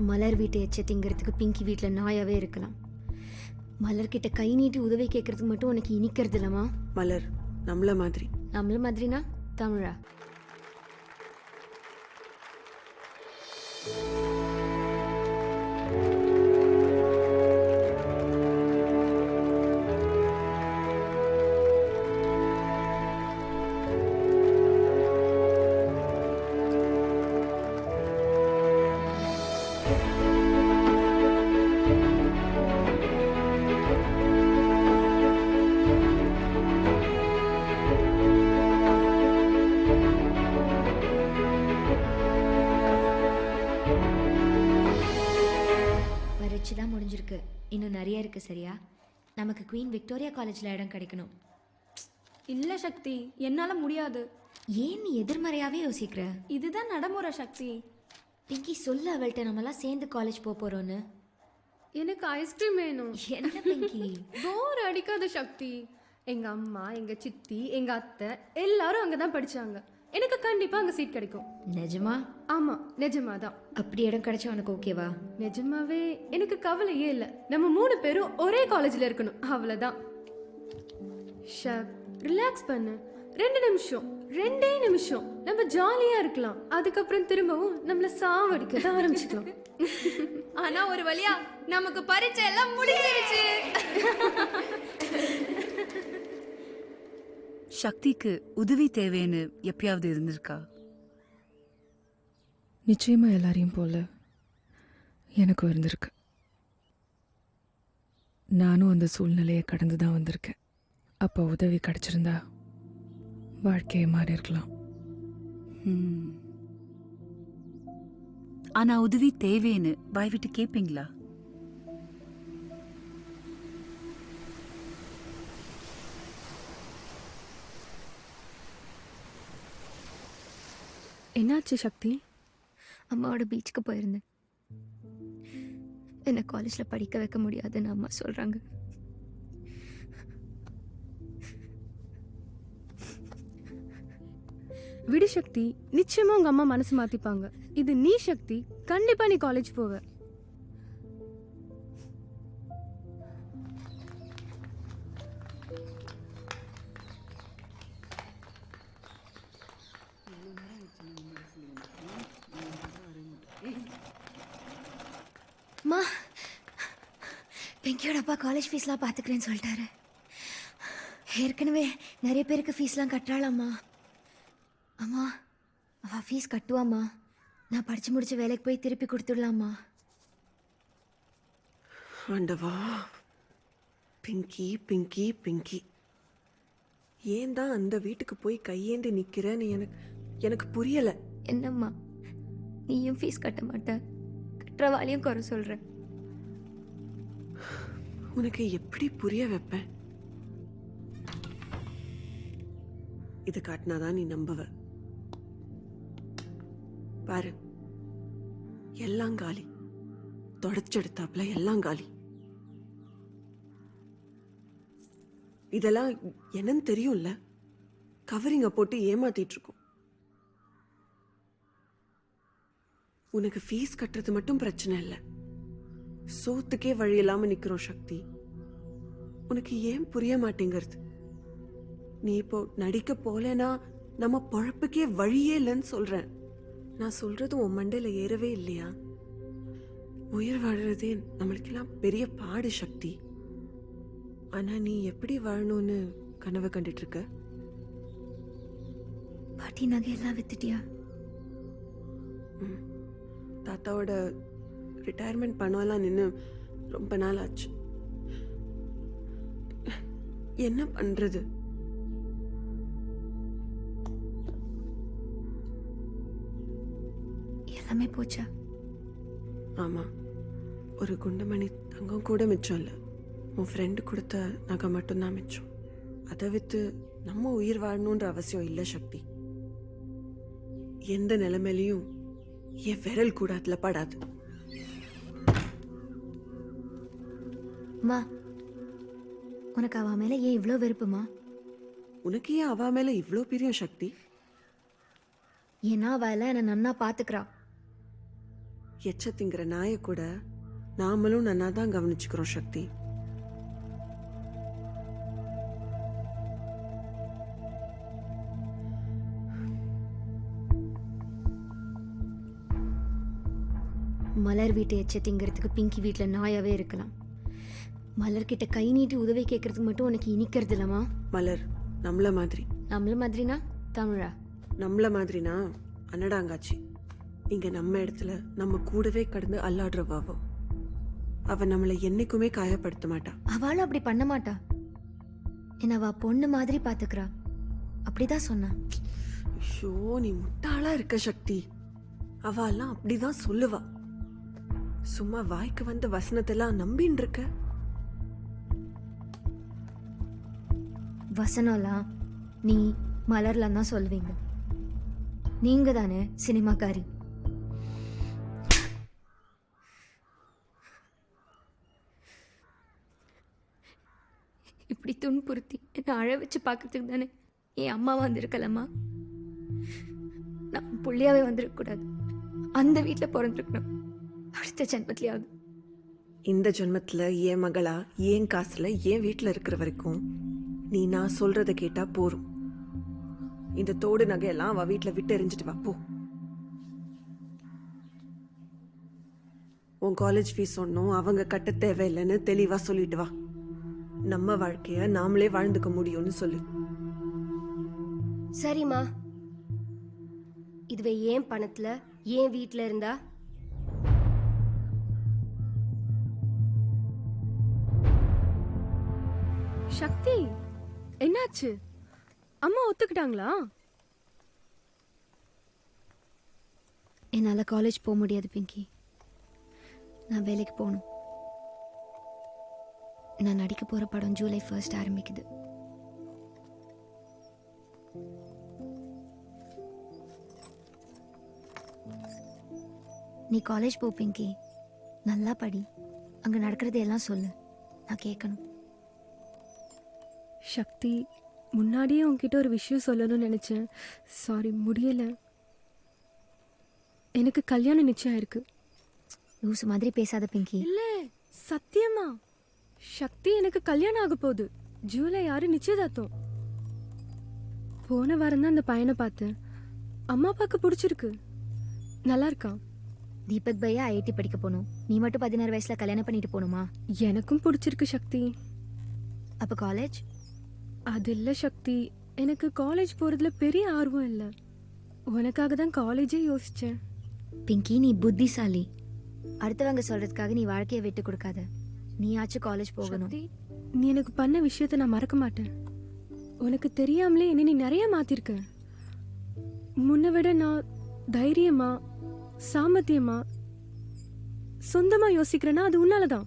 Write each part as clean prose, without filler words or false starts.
மலர் வீட்டை எச்ச திங்கிறதுக்கு பிங்கி வீட்டில் நாயாவே இருக்கலாம். மலர்கிட்ட கை நீட்டி உதவி கேட்கறதுக்கு மட்டும் உனக்கு இனிக்கிறது இல்லம்மா. மலர் நம்மள மாதிரி. நம்மள மாதிரினா தமிழா? தான் முடிஞ்சிருக்கு. இன்னும் நிறைய இருக்கு. சரியா? நமக்கு குவீன் விக்டோரியா காலேஜ்ல இடம் கிடைக்கணும். இல்ல சக்தி, என்னால முடியாது. ஏன் நீ எதிர்மறையாவே யோசிக்கிற? இதுதான் நடைமுறை சக்தி. பிங்கி சொல்ல அவள்கிட்ட நம்மலாம் சேர்ந்து காலேஜ் போறோன்னு. எனக்கு ஐஸ்கிரீம் வேணும். என்ன பிங்கி? போர் அடிக்காத சக்தி. எங்க அம்மா, எங்க சித்தி, எங்க அத்தை எல்லாரும் அங்கதான் படிச்சாங்க. எனக்கு கண்டிப்பா அங்க சீட் கிடைக்கும். நிஜமா? ஆமா, நிஜமாதான். அப்படி இடம் கிடைச்சா உனக்கு ஓகேவா? நிஜமாவே எனக்கு கவலையே இல்லை. நம்ம 3 பேரும் ஒரே காலேஜ்ல இருக்கணும், அவ்வளவுதான். ரிலாக்ஸ் பண்ணு. 2 நிமிஷம், 2 நிமிஷம் நம்ம ஜாலியா இருக்கலாம். அதுக்கப்புறம் திரும்பவும் நம்மள சாவடிக்க தான் ஆரம்பிச்சுக்கலாம். ஆனா ஒரு வழியா நமக்கு பரீட்சை எல்லாம் முடிஞ்சிருச்சு. சக்திக்கு உதவி தேவைன்னு எப்பயாவது இருந்திருக்கா? நிச்சயமா எல்லாரையும் போல எனக்கும் இருந்திருக்கு. நானும் அந்த சூழ்நிலையை கடந்து தான் வந்திருக்கேன். அப்போ உதவி கிடைச்சிருந்தா வாழ்க்கையை மாறி இருக்கலாம். ஆனா உதவி தேவைன்னு வாய் விட்டு கேட்பீங்களா? என்னாச்சு சக்தி? அம்மாவோட பீச்சுக்கு போயிருந்தேன். என்னை காலேஜில் படிக்க வைக்க முடியாதுன்னு அம்மா சொல்கிறாங்க. விடு சக்தி, நிச்சயமா உங்க அம்மா மனசு மாத்திப்பாங்க. இது நீ சக்தி, கண்டிப்பா நீ காலேஜ் போவ. அம்மா, பிங்கியோட அப்பா காலேஜ் ஃபீஸ்லாம் பார்த்துக்கிறேன்னு சொல்லிட்டாரு. ஏற்கனவே நிறைய பேருக்கு ஃபீஸ்லாம் கட்டுறாளாம்மா. அம்மா, அவள் ஃபீஸ் கட்டுவாம்மா. நான் படித்து முடிச்ச வேலைக்கு போய் திருப்பி கொடுத்துடலாம்மா. ஆண்டவா, பிங்கி பிங்கி பிங்கி, ஏன் தான் அந்த வீட்டுக்கு போய் கையேந்தி நிற்கிறேன்னு எனக்கு புரியலை. என்னம்மா, நீயும் ஃபீஸ் கட்ட மாட்ட, கட்டுறவாளையும் குறை சொல்கிற. உனக்கு எப்படி புரிய வைப்பேன்? இது காட்டினாதான் நீ நம்புவ. பாரு, எல்லாம் காலி. தொடச்செடுத்தாப்புல எல்லாம் காலி. இதெல்லாம் என்னன்னு தெரியும்ல. கவரிங்க போட்டு ஏமாத்திட்டு இருக்கோம். உனக்கு ஃபீஸ் கட்டுறது மட்டும் பிரச்சனை இல்லை, சோத்துக்கே வழி இல்லாம நிக்கிறோம் சக்தி. உனக்கு ஏன் புரிய மாட்டேங்கிறது? நீ இப்போ நடிக்க போலனா நம்ம பொழப்புக்கே வழியே இல்லைன்னு சொல்றேன். நான் சொல்றது உன் மண்டையில ஏறவே இல்லையா? உயிர் வாழறதே நம்மளுக்கெல்லாம் பெரிய பாடு சக்தி. ஆனா நீ எப்படி வாழணும்னு கனவு கண்டுட்டு இருக்க? பாட்டி நகையெல்லாம் வித்துட்டியா? தாத்தாவோட ரிட்டையர்மெண்ட் பணம்லாம் நின்று ரொம்ப நாள் ஆச்சு. என்ன பண்றது? எல்லாமே போச்சா? ஆமா, ஒரு குண்டுமணி தங்கம் கூட மிச்சம் இல்லை. உன் ஃப்ரெண்டு கொடுத்த நகை மட்டும்தான் மிச்சம். அதை வித்து நம்ம உயிர் வாழணுன்ற அவசியம் இல்லை சக்தி. எந்த நிலைமையிலையும் என் விரல் கூட அதுல படாது. அம்மா, உனக்கு அவ மேல ஏன் இவ்வளோ வெறுப்புமா? உனக்கு ஏன் அவ மேல இவ்வளோ பிரியம் சக்தி? ஏன்னா அவ எல்லாம் என்னை நன்னா பாத்துக்கிறா. எச்ச திங்கிற நாயை கூட நாமளும் நன்னா தான் கவனிச்சுக்கிறோம் சக்தி. மலர் வீட்டு எச்ச திங்கிறதுக்கு பிங்கி வீட்டில் நாயாவே இருக்கலாம். மலர்கிட்ட கை நீட்டி உதவி கேட்கறதுக்கு மட்டும் உனக்கு இனிக்கிறது இல்லம்மா. மலர் நம்மள மாதிரி. நம்மள மாதிரினா தமிழா? நம்மள மாதிரினா அன்னடாங்காச்சி. இங்க நம்ம இடத்துல நம்ம கூடவே கடந்து அல்லாடுறவாவோ. அவ நம்மளை என்னைக்குமே காயப்படுத்த மாட்டா. அவளும் அப்படி பண்ண மாட்டா. என்ன அவ பொண்ணு மாதிரி பாத்துக்கிறா. அப்படிதான் சொன்னா. ஐயோ, நீ முட்டாளா இருக்க சக்தி. அவெல்லாம் அப்படிதான் சொல்லுவா. சும்மா வாய்க்கு வந்த வசனத்தெல்லாம் நம்பின்னு இருக்க. வசனம்லாம் நீ மலர்லாம் தான் சொல்வீங்க. நீங்க தானே சினிமாக்காரி. இப்படி துன்புறுத்தி என்ன அழ வச்சு பார்க்கறதுக்கு தானே என் அம்மா வந்திருக்கலம்மா. நான் புள்ளியாவே வந்திருக்கக்கூடாது. அந்த வீட்டில் பிறந்திருக்கணும். அடுத்த ஜென்மத்திலேயாவது. இந்த ஜென்மத்துல என் மகளா என் காசுல என் வீட்டுல இருக்கிற வரைக்கும் நீ நான் சொல்றத கேட்டா போரும். இந்த தோடு நகையெல்லாம் அவ வீட்டுல விட்டு எரிஞ்சிட்டு வா போ. உன் காலேஜ் ஃபீஸ் ஒன்னும் அவங்க கட்ட தேவையில்லைன்னு தெளிவா சொல்லிட்டு வா. நம்ம வாழ்க்கைய நாமளே வாழ்ந்துக்க முடியும்னு சொல்லு. சரிம்மா, இதுவே ஏன் பணத்துல ஏன் வீட்டில் இருந்தா? சக்தி, என்னாச்சு? அம்மா ஒத்துக்கிட்டாங்களா? என்னால் காலேஜ் போக முடியாது பிங்கி. நான் வேலைக்கு போகணும். நான் நடிக்க போகிற படம் ஜூலை 1 ஆரம்பிக்குது. நீ காலேஜ் போ பிங்கி. நல்லா படி. அங்கே நடக்கிறது எல்லாம் சொல்லு. நான் கேட்கணும். சக்தி, முன்னாடியே உன்கிட்ட ஒரு விஷயம் சொல்லணும்னு நினச்சேன். சாரி, முடியலை. எனக்கு கல்யாணம் நிச்சயம் இருக்கு. லூசு மாதிரி பேசாத பிங்கி. இல்லை, சத்தியமா. சக்தி, எனக்கு கல்யாணம் ஆக போகுது. ஜூலை 6 நிச்சயதார்த்தம். போன வாரம் தான் அந்த பையனை பார்த்தேன். அம்மா அப்பாவுக்கு பிடிச்சிருக்கு. நல்லா இருக்கான். தீபக் பையா ஐஐடி படிக்க போகணும். நீ மட்டும் 16 வயசுல கல்யாணம் பண்ணிட்டு போகணுமா? எனக்கும் பிடிச்சிருக்கு சக்தி. அப்போ காலேஜ்? அது இல்லை சக்தி, எனக்கு காலேஜ் போகிறதுல பெரிய ஆர்வம் இல்லை. உனக்காக தான் காலேஜே யோசித்தேன். பிங்கி, நீ புத்திசாலி. அடுத்தவங்க சொல்றதுக்காக நீ வாழ்க்கையை விட்டு கொடுக்காத. நீயாச்சும் காலேஜ் போகணும். சக்தி, நீ எனக்கு பண்ண விஷயத்தை நான் மறக்க மாட்டேன். உனக்கு தெரியாமலே என்ன நீ நிறைய மாத்திருக்க. முன்ன விட நான் தைரியமா சாமர்த்தியமா சொந்தமா யோசிக்கிறேன்னா அது உன்னாலதான்.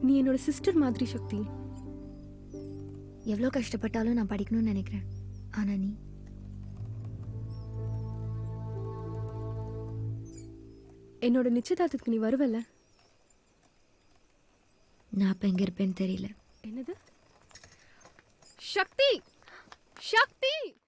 நீ என்னோட சிஸ்டர் மாதிரி சக்தி. எவ்வளோ கஷ்டப்பட்டாலும் நான் படிக்கணும்னு நினைக்கிறேன். ஆனா நீ என்னோட நிச்சயதார்த்தத்துக்கு நீ வருவல்ல? நான் அப்ப எங்க இருப்பேன்னு தெரியல. என்னது? சக்தி, சக்தி!